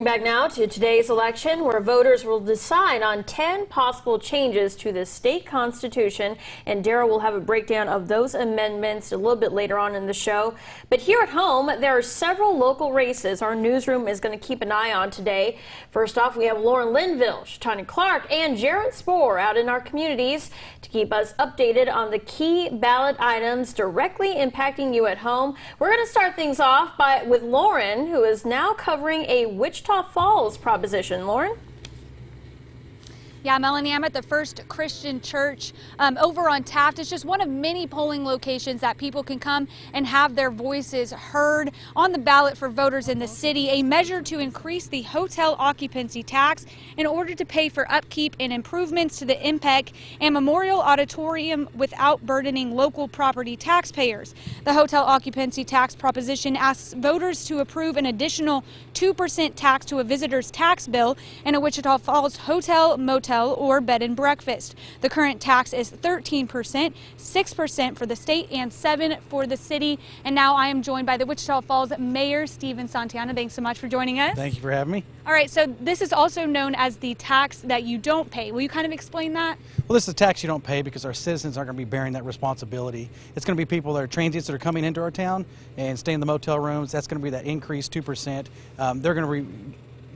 Back now to today's election, where voters will decide on 10 possible changes to the state constitution, and Daryl will have a breakdown of those amendments a little bit later on in the show. But here at home, there are several local races our newsroom is going to keep an eye on today. First off, we have Lauren Linville, Shatanya Clark, and Jared Spoor out in our communities to keep us updated on the key ballot items directly impacting you at home. We're going to start things off with Lauren, who is now covering a Wichita Falls proposition. Lauren? Yeah, Melanie, I'm at the First Christian Church over on Taft. It's just one of many polling locations that people can come and have their voices heard. On the ballot for voters in the city, a measure to increase the hotel occupancy tax in order to pay for upkeep and improvements to the MPEC and Memorial Auditorium without burdening local property taxpayers. The hotel occupancy tax proposition asks voters to approve an additional 2% tax to a visitor's tax bill in a Wichita Falls hotel, motel, or bed and breakfast. The current tax is 13%, 6% for the state and 7% for the city. And now I am joined by the Wichita Falls Mayor, Stephen Santana. Thanks so much for joining us. Thank you for having me. All right, so this is also known as the tax that you don't pay. Will you kind of explain that? Well, this is a tax you don't pay because our citizens aren't going to be bearing that responsibility. It's going to be people that are transients that are coming into our town and staying in the motel rooms. That's going to be that increase, 2%. They're going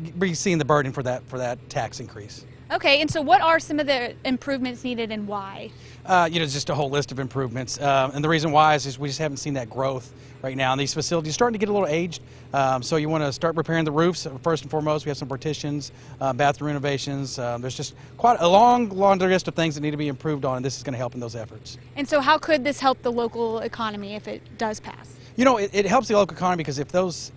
to be seeing the burden for that tax increase. Okay, and so what are some of the improvements needed and why? Just a whole list of improvements. And the reason why is we just haven't seen that growth right now. And these facilities are starting to get a little aged. So you want to start repairing the roofs. First and foremost, we have some partitions, bathroom renovations. There's just quite a long list of things that need to be improved on, and this is going to help in those efforts. And so how could this help the local economy if it does pass? You know, it helps the local economy because if those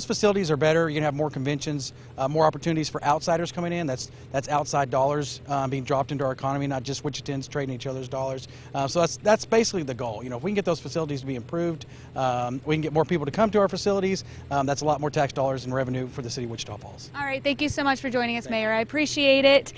facilities are better, you're going to have more conventions, more opportunities for outsiders coming in. That's outside dollars being dropped into our economy, not just Wichitans trading each other's dollars. So that's basically the goal. You know, if we can get those facilities to be improved, we can get more people to come to our facilities. That's a lot more tax dollars and revenue for the city of Wichita Falls. All right, thank you so much for joining us, Mayor. I appreciate it.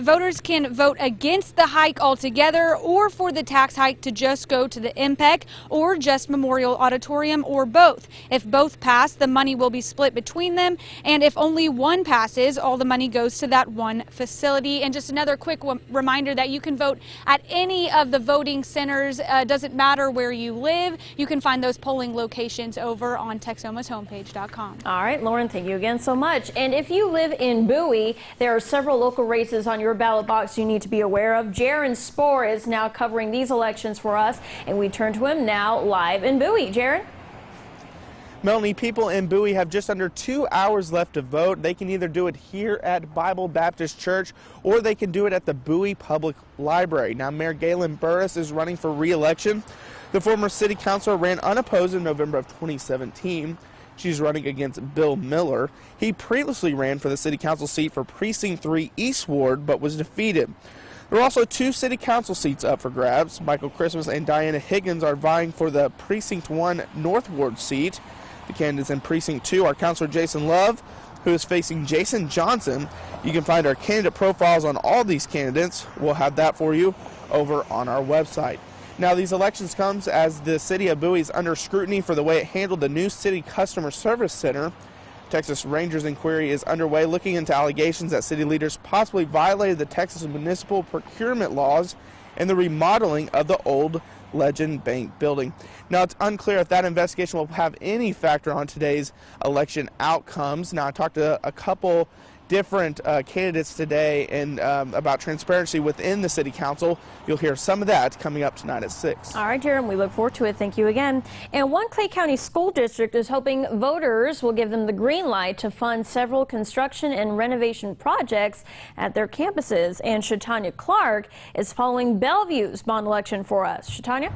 Voters can vote against the hike altogether, or for the tax hike to just go to the MPEC, or just Memorial Auditorium, or both. If both pass, the money will be split between them, and if only one passes, all the money goes to that one facility. And just another quick reminder that you can vote at any of the voting centers. Doesn't matter where you live. You can find those polling locations over on Texomashomepage.com. All right, Lauren, thank you again so much. And if you live in Bowie, there are several local races on your ballot box you need to be aware of. Jared Spoor is now covering these elections for us, and we turn to him now live in Bowie. Jared? Melanie, people in Bowie have just under 2 hours left to vote. They can either do it here at Bible Baptist Church or they can do it at the Bowie Public Library. Now, Mayor Galen Burris is running for re-election. The former city councilor ran unopposed in November of 2017. She's running against Bill Miller. He previously ran for the city council seat for Precinct 3 East Ward, but was defeated. There are also 2 city council seats up for grabs. Michael Christmas and Diana Higgins are vying for the Precinct 1 North Ward seat. The candidates in Precinct 2 are Councilor Jason Love, who is facing Jason Johnson. You can find our candidate profiles on all these candidates. We'll have that for you over on our website. Now, these elections comes as the city of Bowie is under scrutiny for the way it handled the new city customer service center. Texas Rangers inquiry is underway looking into allegations that city leaders possibly violated the Texas municipal procurement laws and the remodeling of the old Legend Bank building. Now, it's unclear if that investigation will have any factor on today's election outcomes. Now, I talked to a couple different candidates today and about transparency within the city council. You'll hear some of that coming up tonight at 6. All right, Jared, we look forward to it. Thank you again. And one Clay County school district is hoping voters will give them the green light to fund several construction and renovation projects at their campuses. And Shatanya Clark is following Bellevue's bond election for us. Shatanya?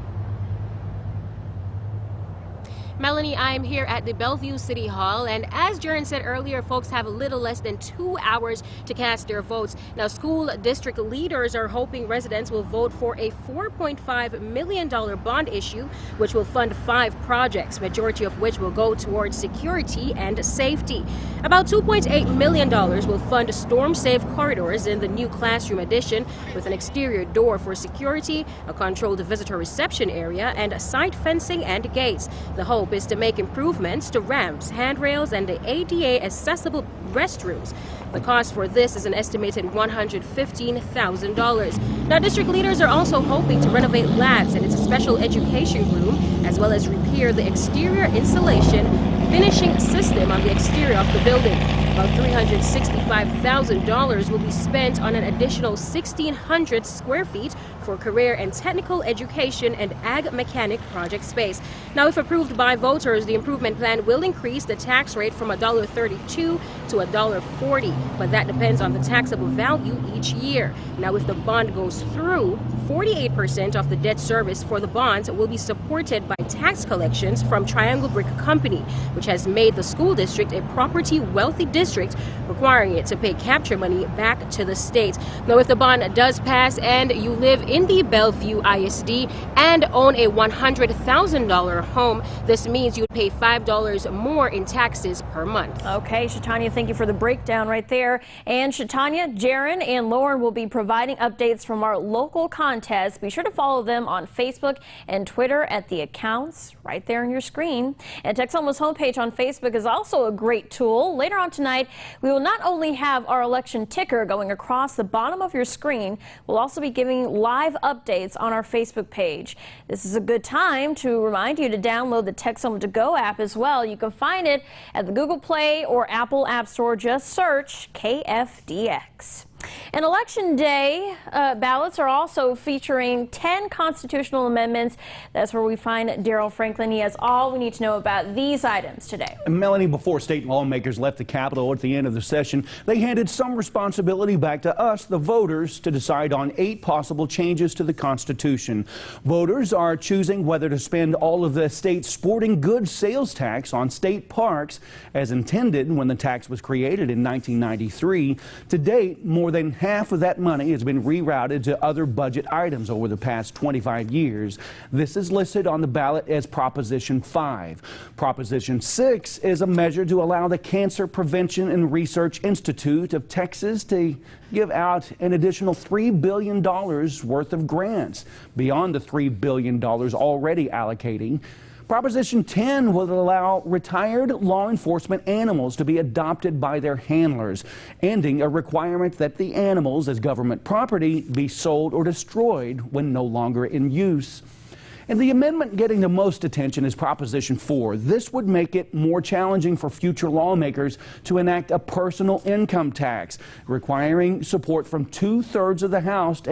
Melanie, I am here at the Bellevue City Hall, and as Jaron said earlier, folks have a little less than 2 hours to cast their votes. Now, school district leaders are hoping residents will vote for a $4.5 million bond issue, which will fund 5 projects, majority of which will go towards security and safety. About $2.8 million will fund storm-safe corridors in the new classroom addition with an exterior door for security, a controlled visitor reception area, and site fencing and gates. The hope hope is to make improvements to ramps, handrails, and the ADA accessible restrooms. The cost for this is an estimated $115,000. Now, district leaders are also hoping to renovate LADS and its special education room, as well as repair the exterior insulation finishing system on the exterior of the building. About $365,000 will be spent on an additional 1,600 square feet for career and technical education and ag mechanic project space. Now, if approved by voters, the improvement plan will increase the tax rate from $1.32 to $1.40, but that depends on the taxable value each year. Now, if the bond goes through, 48% of the debt service for the bonds will be supported by tax collections from Triangle Brick Company, which has made the school district a property wealthy district, requiring it to pay capture money back to the state. Now, if the bond does pass and you live in the Bellevue ISD and own a $100,000 home, this means you would pay $5 more in taxes per month. Okay, Shatanya, thank you for the breakdown right there. And Shatanya, Jaron, and Lauren will be providing updates from our local contests. Be sure to follow them on Facebook and Twitter at the accounts right there on your screen. And Texoma's homepage on Facebook is also a great tool. Later on tonight, we will not only have our election ticker going across the bottom of your screen, we'll also be giving live updates on our Facebook page. This is a good time to remind you to download the Texoma To Go app as well. You can find it at the Google Play or Apple App Store. Just search KFDX. And Election Day ballots are also featuring 10 constitutional amendments. That's where we find Daryl Franklin. He has all we need to know about these items today. Melanie, before state lawmakers left the Capitol at the end of the session, they handed some responsibility back to us, the voters, to decide on 8 possible changes to the Constitution. Voters are choosing whether to spend all of the state's sporting goods sales tax on state parks as intended when the tax was created in 1993. To date, more than half of that money has been rerouted to other budget items over the past 25 years. This is listed on the ballot as Proposition 5. Proposition 6 is a measure to allow the Cancer Prevention and Research Institute of Texas to give out an additional $3 billion worth of grants beyond the $3 billion already allocating. Proposition 10 will allow retired law enforcement animals to be adopted by their handlers, ending a requirement that the animals as government property be sold or destroyed when no longer in use. And the amendment getting the most attention is Proposition 4. This would make it more challenging for future lawmakers to enact a personal income tax, requiring support from 2/3 of the House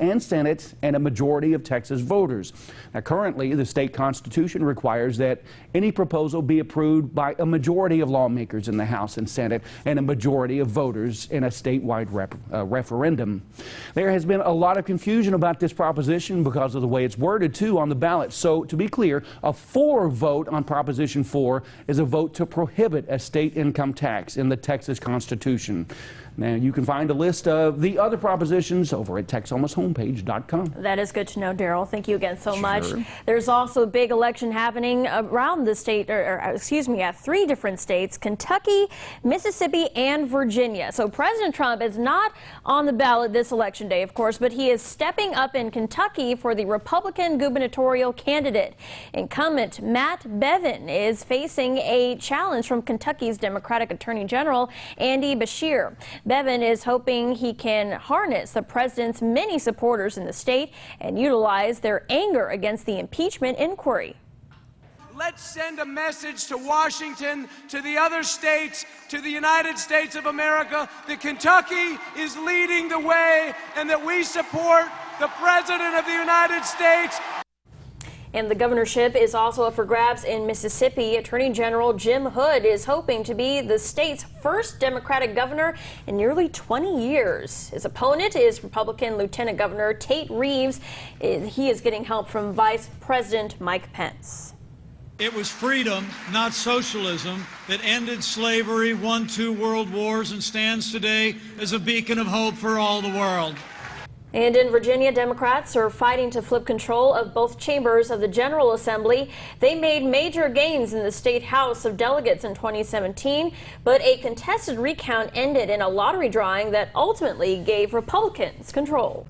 and Senate and a majority of Texas voters. Now, currently, the state constitution requires that any proposal be approved by a majority of lawmakers in the House and Senate and a majority of voters in a statewide referendum. There has been a lot of confusion about this proposition because of the way it's worded, too, on the ballot. So, to be clear, a for vote on Proposition 4 is a vote to prohibit a state income tax in the Texas Constitution. Now, you can find a list of the other propositions over at Texomashomepage.com. That is good to know, Daryl. Thank you again so much. There's also a big election happening around the state, at 3 different states, Kentucky, Mississippi, and Virginia. So President Trump is not on the ballot this election day, of course, but he is stepping up in Kentucky for the Republican gubernatorial candidate. Incumbent Matt Bevin is facing a challenge from Kentucky's Democratic Attorney General Andy Beshear. Bevin is hoping he can harness the president's many supporters in the state and utilize their anger against the impeachment inquiry. Let's send a message to Washington, to the other states, to the United States of America that Kentucky is leading the way and that we support the President of the United States. And the governorship is also up for grabs in Mississippi. Attorney General Jim Hood is hoping to be the state's first Democratic governor in nearly 20 years. His opponent is Republican Lieutenant Governor Tate Reeves. He is getting help from Vice President Mike Pence. It was freedom, not socialism, that ended slavery, won 2 world wars, and stands today as a beacon of hope for all the world. And in Virginia, Democrats are fighting to flip control of both chambers of the General Assembly. They made major gains in the state House of Delegates in 2017, but a contested recount ended in a lottery drawing that ultimately gave Republicans control.